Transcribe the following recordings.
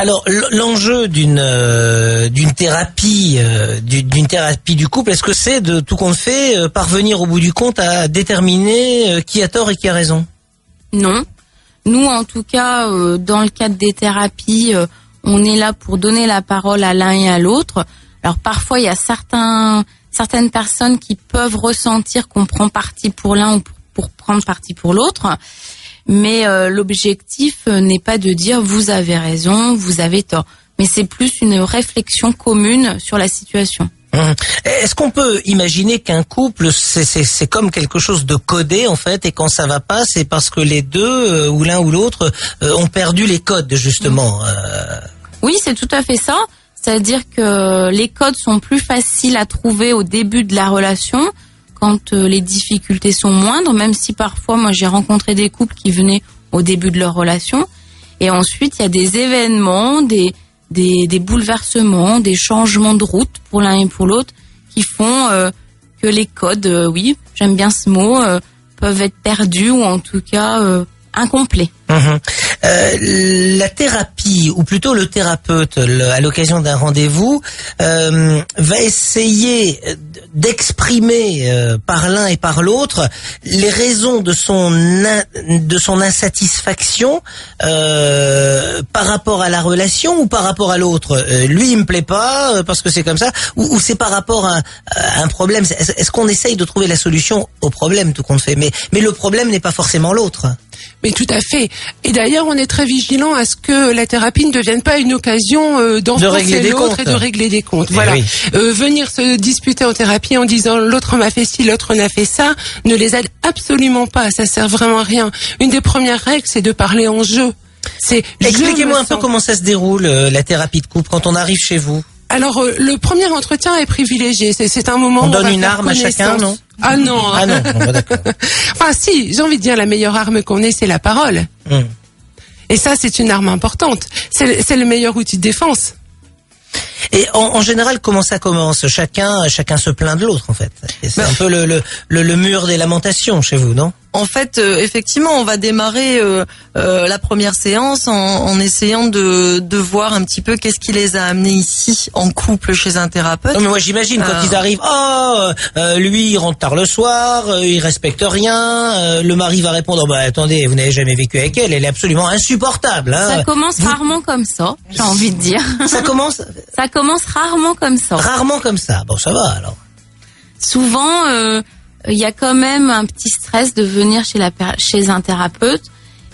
Alors l'enjeu d'une thérapie du couple, est-ce que c'est de tout compte fait parvenir au bout du compte à déterminer qui a tort et qui a raison? Non. Nous, en tout cas, dans le cadre des thérapies, on est là pour donner la parole à l'un et à l'autre. Alors parfois, il y a certaines personnes qui peuvent ressentir qu'on prend parti pour l'un ou pour prendre parti pour l'autre. Mais l'objectif n'est pas de dire vous avez raison, vous avez tort. Mais c'est plus une réflexion commune sur la situation. Est-ce qu'on peut imaginer qu'un couple, c'est comme quelque chose de codé en fait, et quand ça va pas, c'est parce que les deux, ou l'un ou l'autre, ont perdu les codes justement. Oui, c'est tout à fait ça. C'est-à-dire que les codes sont plus faciles à trouver au début de la relation, quand les difficultés sont moindres, même si parfois, moi j'ai rencontré des couples qui venaient au début de leur relation. Et ensuite, il y a des événements, des bouleversements, des changements de route pour l'un et pour l'autre qui font que les codes, oui, j'aime bien ce mot, peuvent être perdus ou en tout cas incomplets. La thérapie, ou plutôt le thérapeute, à l'occasion d'un rendez-vous, va essayer d'exprimer par l'un et par l'autre les raisons de son insatisfaction par rapport à la relation ou par rapport à l'autre. Lui, il me plaît pas parce que c'est comme ça, ou c'est par rapport à un problème. Est-ce qu'on essaye de trouver la solution au problème, tout compte fait, mais le problème n'est pas forcément l'autre. Mais tout à fait. Et d'ailleurs, on est très vigilant à ce que la thérapie ne devienne pas une occasion d'enfoncer l'autre et de régler des comptes. Voilà. Oui. Venir se disputer en thérapie en disant l'autre m'a fait ci, l'autre n'a fait ça, ne les aide absolument pas. Ça sert vraiment à rien. Une des premières règles, c'est de parler en jeu. Expliquez-moi un peu comment ça se déroule, la thérapie de couple, quand on arrive chez vous. Alors, le premier entretien est privilégié. C'est un moment où on donne une arme à chacun, non? Ah non. Ah non, bon, d'accord. Enfin si, j'ai envie de dire la meilleure arme qu'on ait, c'est la parole. Et ça, c'est une arme importante. C'est le meilleur outil de défense. Et en général, comment ça commence? Chacun se plaint de l'autre, en fait. C'est un peu le mur des lamentations chez vous, non? En fait, effectivement, on va démarrer la première séance en essayant de voir un petit peu qu'est-ce qui les a amenés ici en couple chez un thérapeute. Non, mais moi j'imagine quand ils arrivent, lui il rentre tard le soir, il respecte rien, le mari va répondre bah attendez, vous n'avez jamais vécu avec elle, elle est absolument insupportable. Hein. Ça commence rarement comme ça, j'ai envie de dire. Ça commence rarement comme ça. Rarement comme ça. Bon, ça va alors. Souvent il y a quand même un petit stress de venir chez un thérapeute.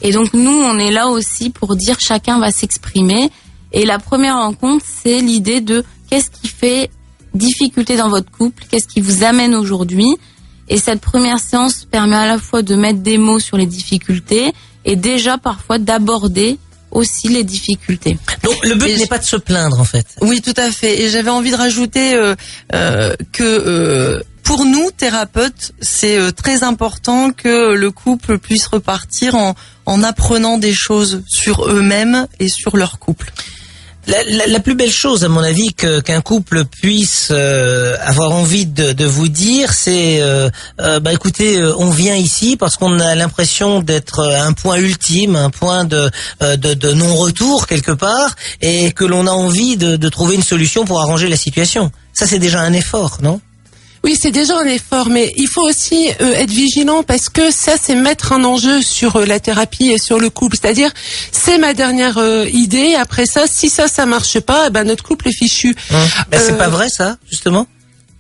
Et donc nous, on est là aussi pour dire chacun va s'exprimer. Et la première rencontre, c'est l'idée de qu'est-ce qui fait difficulté dans votre couple, qu'est-ce qui vous amène aujourd'hui. Et cette première séance permet à la fois de mettre des mots sur les difficultés et déjà parfois d'aborder aussi les difficultés. Donc le but n'est pas de se plaindre en fait. Oui, tout à fait. Et j'avais envie de rajouter que pour nous, thérapeutes, c'est très important que le couple puisse repartir en apprenant des choses sur eux-mêmes et sur leur couple. La plus belle chose, à mon avis, qu'un couple puisse avoir envie de vous dire, c'est bah écoutez, on vient ici parce qu'on a l'impression d'être à un point ultime, un point de non-retour quelque part, et que l'on a envie de trouver une solution pour arranger la situation. Ça, c'est déjà un effort, non ? Oui, c'est déjà un effort, mais il faut aussi être vigilant parce que ça, c'est mettre un enjeu sur la thérapie et sur le couple. C'est-à-dire, c'est ma dernière idée. Après ça, si ça marche pas, eh ben notre couple est fichu. C'est pas vrai, ça, justement ?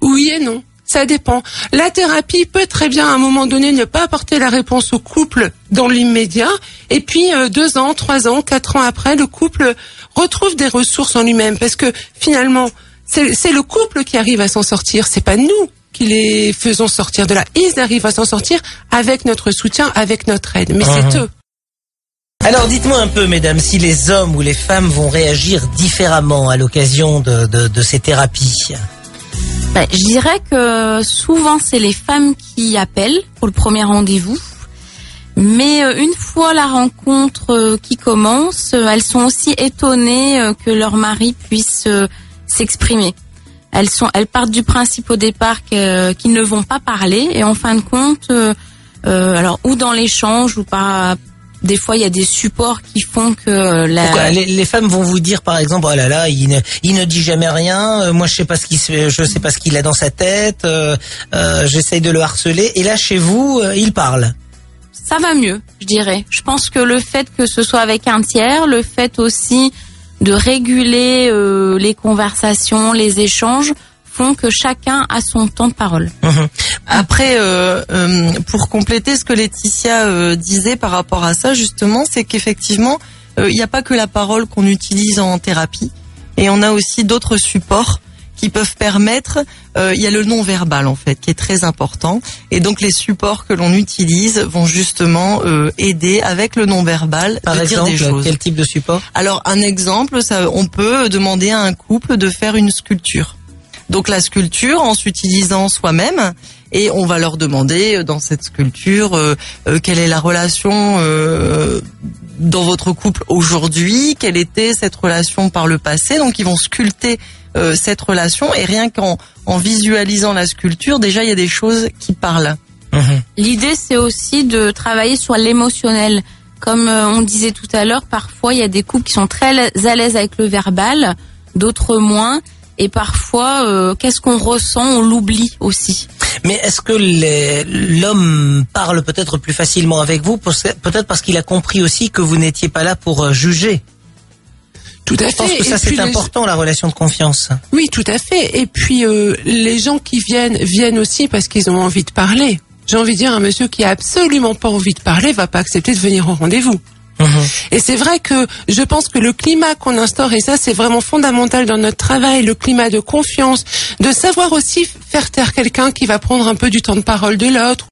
Oui et non. Ça dépend. La thérapie peut très bien, à un moment donné, ne pas apporter la réponse au couple dans l'immédiat. Et puis, 2 ans, 3 ans, 4 ans après, le couple retrouve des ressources en lui-même. Parce que finalement, c'est le couple qui arrive à s'en sortir. C'est pas nous qui les faisons sortir de là. Ils arrivent à s'en sortir avec notre soutien, avec notre aide. Mais c'est eux. Alors dites-moi un peu, mesdames, si les hommes ou les femmes vont réagir différemment à l'occasion de ces thérapies. Je dirais que souvent c'est les femmes qui appellent pour le premier rendez-vous. Mais une fois la rencontre qui commence, elles sont aussi étonnées que leur mari puisse s'exprimer. Elles partent du principe au départ qu'ils ne vont pas parler, et en fin de compte, alors ou dans l'échange ou par des fois il y a des supports qui font que Pourquoi les femmes vont vous dire par exemple, oh là là, il ne dit jamais rien, moi je sais pas ce qu'il a dans sa tête, j'essaye de le harceler, et là chez vous il parle. Ça va mieux, je dirais. Je pense que le fait que ce soit avec un tiers, le fait aussi de réguler les conversations, les échanges, font que chacun a son temps de parole. Après, pour compléter ce que Laetitia disait par rapport à ça, justement, c'est qu'effectivement, il n'y a pas que la parole qu'on utilise en thérapie, et on a aussi d'autres supports qui peuvent permettre, il y a le non-verbal en fait qui est très important, et donc les supports que l'on utilise vont justement aider avec le non-verbal Par de exemple, dire des choses. Quel type de support? Alors un exemple, on peut demander à un couple de faire une sculpture. Donc la sculpture en s'utilisant soi-même, et on va leur demander dans cette sculpture quelle est la relation dans votre couple aujourd'hui, quelle était cette relation par le passé. Donc ils vont sculpter cette relation, et rien qu'en visualisant la sculpture, déjà il y a des choses qui parlent. L'idée, c'est aussi de travailler sur l'émotionnel. Comme on disait tout à l'heure, parfois il y a des couples qui sont très à l'aise avec le verbal, d'autres moins. Et parfois, qu'est-ce qu'on ressent, on l'oublie aussi. Mais est-ce que l'homme parle peut-être plus facilement avec vous, peut-être parce qu'il a compris aussi que vous n'étiez pas là pour juger? Tout à fait. Je pense que ça, c'est important, la relation de confiance. Oui, tout à fait. Et puis, les gens qui viennent aussi parce qu'ils ont envie de parler. J'ai envie de dire, un monsieur qui a absolument pas envie de parler va pas accepter de venir au rendez-vous. Et c'est vrai que je pense que le climat qu'on instaure, et ça c'est vraiment fondamental dans notre travail, le climat de confiance, de savoir aussi faire taire quelqu'un qui va prendre un peu du temps de parole de l'autre.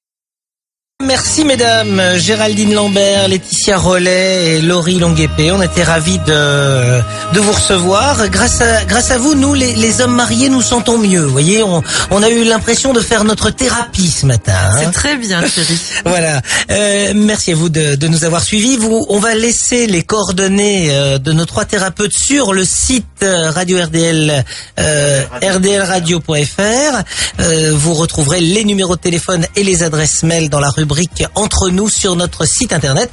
Merci mesdames, Géraldine Lambert, Laetitia Rollet et Laurie Longuepée. On était ravis de vous recevoir. Grâce à vous, nous les hommes mariés nous sentons mieux. Vous voyez, on a eu l'impression de faire notre thérapie ce matin. C'est très bien, chérie. Voilà. Merci à vous de nous avoir suivis. On va laisser les coordonnées de nos 3 thérapeutes sur le site Radio RDL, rdlradio.fr. Vous retrouverez les numéros de téléphone et les adresses mail dans la rubrique Entre nous sur notre site internet.